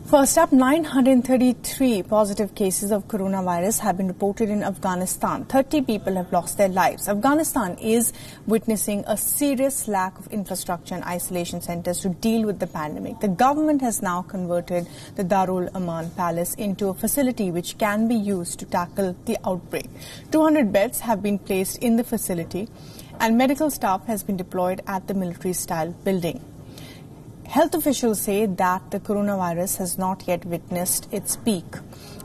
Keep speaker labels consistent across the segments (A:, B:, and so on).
A: First up, 933 positive cases of coronavirus have been reported in Afghanistan. 30 people have lost their lives. Afghanistan is witnessing a serious lack of infrastructure and isolation centers to deal with the pandemic. The government has now converted the Darul Aman Palace into a facility which can be used to tackle the outbreak. 200 beds have been placed in the facility and medical staff has been deployed at the military-style building. Health officials say that the coronavirus has not yet witnessed its peak.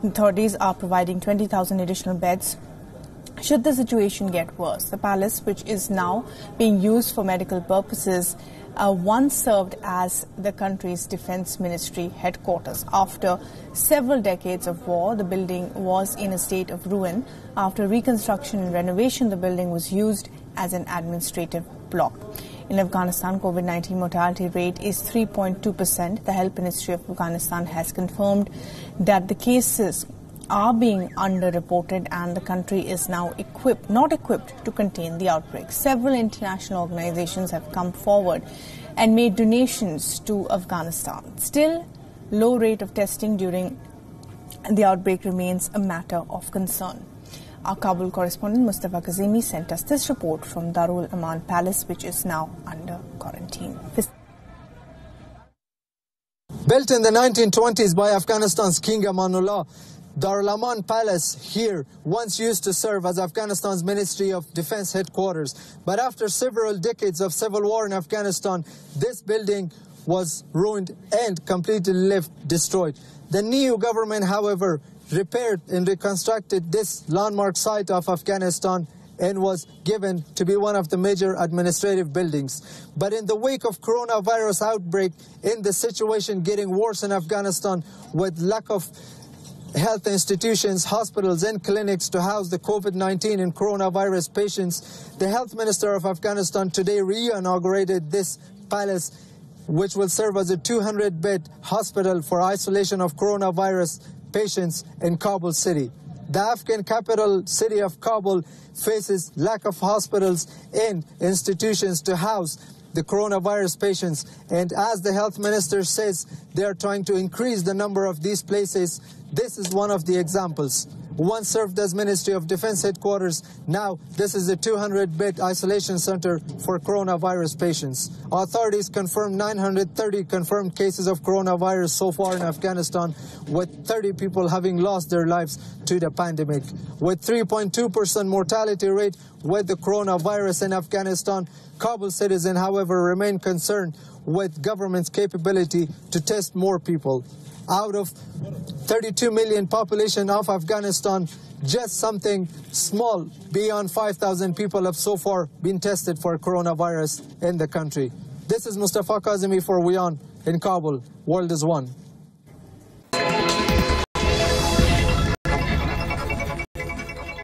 A: Authorities are providing 20,000 additional beds should the situation get worse. The palace, which is now being used for medical purposes, once served as the country's defense ministry headquarters. After several decades of war, the building was in a state of ruin. After reconstruction and renovation, the building was used as an administrative block. In Afghanistan, COVID-19 mortality rate is 3.2%. The Health Ministry of Afghanistan has confirmed that the cases are being underreported and the country is now not equipped to contain the outbreak. Several international organizations have come forward and made donations to Afghanistan. Still, low rate of testing during the outbreak remains a matter of concern. Our Kabul correspondent Mustafa Kazemi sent us this report from Darul Aman Palace, which is now under quarantine.
B: Built in the 1920s by Afghanistan's King Amanullah, Darul Aman Palace here once used to serve as Afghanistan's Ministry of Defense headquarters. But after several decades of civil war in Afghanistan, this building was ruined and completely left destroyed. The new government, however, repaired and reconstructed this landmark site of Afghanistan and was given to be one of the major administrative buildings. But in the wake of coronavirus outbreak, in the situation getting worse in Afghanistan with lack of health institutions, hospitals and clinics to house the COVID-19 and coronavirus patients, the health minister of Afghanistan today re-inaugurated this palace, which will serve as a 200-bed hospital for isolation of coronavirus patients in Kabul city. The Afghan capital city of Kabul faces lack of hospitals and institutions to house the coronavirus patients. And as the health minister says, they are trying to increase the number of these places. This is one of the examples. Once served as Ministry of Defense headquarters, now this is a 200-bed isolation center for coronavirus patients. Authorities confirmed 930 confirmed cases of coronavirus so far in Afghanistan, with 30 people having lost their lives to the pandemic. With 3.2% mortality rate with the coronavirus in Afghanistan, Kabul citizens, however, remain concerned with government's capability to test more people. Out of 32 million population of Afghanistan, just something small beyond 5,000 people have so far been tested for coronavirus in the country. This is Mustafa Kazemi for WION in Kabul. World is One.